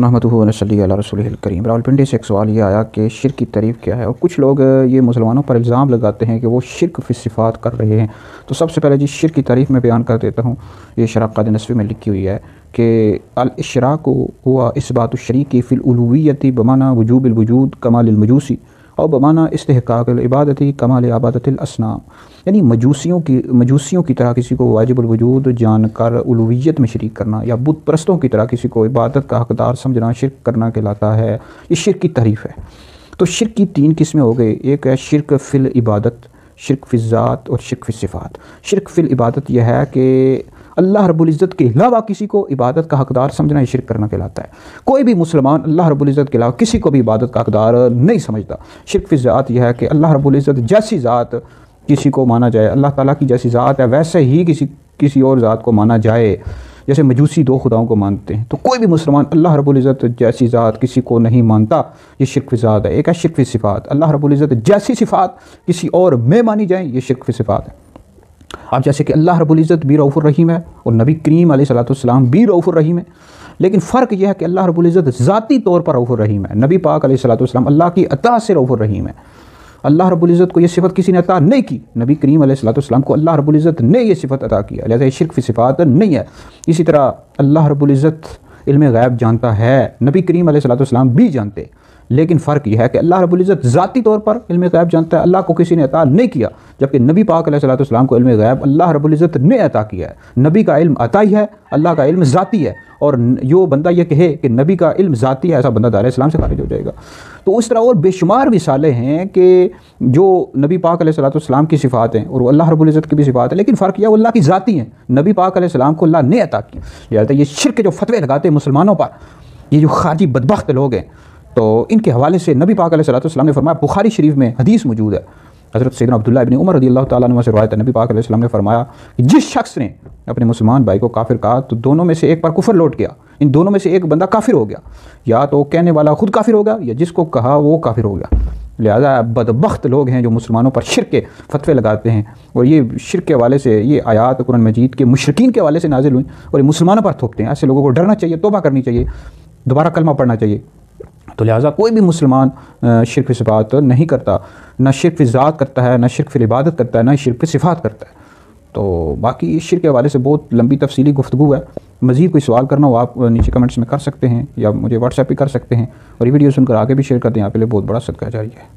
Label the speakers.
Speaker 1: नहमदुहु व नसल्ली अला रसूलिहिल करीम। रावलपिंडी से एक सवाल ये आया कि शिर्क की तारीफ़ क्या है, और कुछ लोग ये मुसलमानों पर इल्ज़ाम लगाते हैं कि वो शिर्क फ़ी सिफ़ात कर रहे हैं। तो सबसे पहले जी शिर्क की तारीफ़ में बयान कर देता हूँ। ये शरह क़ादी नस्वी में लिखी हुई है कि अल इशराकु हुवा इस्बातु शरीकी फ़िल उलूहिय्यति बमाना वजूबिल वजूद कमालिल मजूसी और बमाना इस्तिहक़ाक़िल इबादती कमाल इबादतिल असनाम। यानी मजूसियों की तरह किसी को वाजिबुल वजूद जानकर उलूहियत में शरीक करना या बुत परस्तों की तरह किसी को इबादत का हक़दार समझना शिर्क करना कहलाता है। ये शिर्क की तारीफ़ है। तो शिर्क की तीन किस्में हो गई। एक है शिर्क फ़िल इबादत, शिर्क फ़िल ज़ात और शिर्क फ़िल सिफ़ात। शिर्क फ़िल इबादत यह है कि अल्लाह रब्बुल इज़्ज़त के अलावा किसी को इबादत का हक़दार समझना, शिर्क करना कहलाता है। कोई भी मुसलमान अल्लाह रब्बुल इज़्ज़त के अलावा किसी को भी इबादत का हक़दार नहीं समझता। शिर्क फ़िल ज़ात यह है कि अल्लाह रब्बुल इज़्ज़त जैसी ज़ात किसी को माना जाए, अल्लाह ताला की जैसी ज़ात है वैसे ही किसी और ज़ात को माना जाए। जैसे मजूसी दो खुदाओं को मानते हैं, तो कोई भी मुसलमान अल्लाह रब्बुल इज़्ज़त जैसी ज़ात किसी को नहीं मानता। ये शिर्क फ़िल ज़ात है। एक है शिर्क फ़िल सिफ़ात, अल्लाह रब्बुल इज़्ज़त जैसी सिफ़ात किसी और में मानी जाए, ये शिर्क फ़िल सिफ़ात है। अब जैसे कि अल्लाह रब्बुल इज़्ज़त भी रऊफ़ुर रहीम है और नबी करीम अलैहिस्सलाम भी रऊफ़ुर रहीम है, लेकिन फ़र्क यह है कि अल्लाह रब्बुल इज़्ज़त ज़ाती तौर पर रऊफ़ुर रहीम है, नबी पाक अलैहिस्सलाम अल्लाह की अता से रऊफ़ुर रहीम है। अल्लाह रब्बुल इज़्ज़त को ये सिफ़त किसी ने अता नहीं की, नबी करीम अलैहिस्सलाम को अल्लाह रब्बुल इज़्ज़त ने ये सिफ़त अता किया, लिहाज़ा ये शिर्क फ़ी सिफ़ात नहीं है। इसी तरह अल्लाह रब्बुल इज़्ज़त इल्म ग़ैब जानता है, नबी करीम अलैहिस्सलाम भी जानते, लेकिन फ़र्क यह है कि अल्लाह रब्बुल इज़्ज़त ज़ाती तौर पर इल्म ग़ैब जानता है, अल्लाह को किसी ने अता नहीं किया, जबकि नबी पाक अलैहिस्सलाम को इल्म ग़ैब अल्लाह रब्बुल इज़्ज़त ने अता किया है। नबी का इल्म अताई है, अल्लाह का इल्म ज़ाती है, और जो बंदा ये कहे कि नबी का इल्म ज़ाती है, ऐसा बंदा दार इस्लाम से खारिज हो जाएगा। तो उस तरह और बेशुमार मिसालें हैं कि जो नबी पाक अलैहिस्सलाम की सिफ़ात हैं और अल्लाह रब्बुल इज़्ज़त की भी सिफ़ात है, लेकिन फ़र्क यह है अल्लाह की ज़ाती हैं, नबी पाक अलैहिस्सलाम को अल्लाह ने अता की। लिहाज़ा ये शिर्क के जो फतवे लगाते हैं मुसलमानों पर, ये जो खारजी बदबख्त लोग हैं, तो इनके हवाले से नबी पाक अलैहिस्सलाम ने फरमाया, बुखारी शरीफ में हदीस मौजूद है, हज़रत सैयदना अब्दुल्लाह इब्न उमर रज़ियल्लाहु ताला अन्हु से रवायत है, नबी पाक अलैहिस्सलाम ने फरमाया कि जिस शख्स ने अपने मुसलमान भाई को काफिर कहा तो दोनों में से एक पर कुफर लौट गया, इन दोनों में से एक बंदा काफिर हो गया, या तो कहने वाला खुद काफिर होगा या जिसको कहा वो काफिर हो गया। लिहाजा बदबख्त लोग हैं जो मुसलमानों पर शिर्क के फतवे लगाते हैं, और ये शिर्क के हवाले से ये आयात कुरान मजीद के मुशरिकीन के हवाले से नाजिल हुई और ये मुसलमानों पर थोपते हैं। ऐसे लोगों को डरना चाहिए, तौबा करनी चाहिए, दोबारा कलमा पढ़ना चाहिए। तो लिहाजा कोई भी मुसलमान शिर्क फ़ी सिफ़ात नहीं करता, ना शिर्क फ़ी ज़ात करता है, ना शिर्क फ़िल इबादत करता है, ना शिर्क फ़ी सिफ़ात करता है। तो बाकी शिर्क के हवाले से बहुत लंबी तफसीली गुफ्तगू है। मज़ीद कोई सवाल करना हो आप नीचे कमेंट्स में कर सकते हैं या मुझे व्हाट्सएप भी कर सकते हैं, और ये वीडियो सुनकर आगे भी शेयर कर दें, आप के लिए बहुत बड़ा सदका जारी है।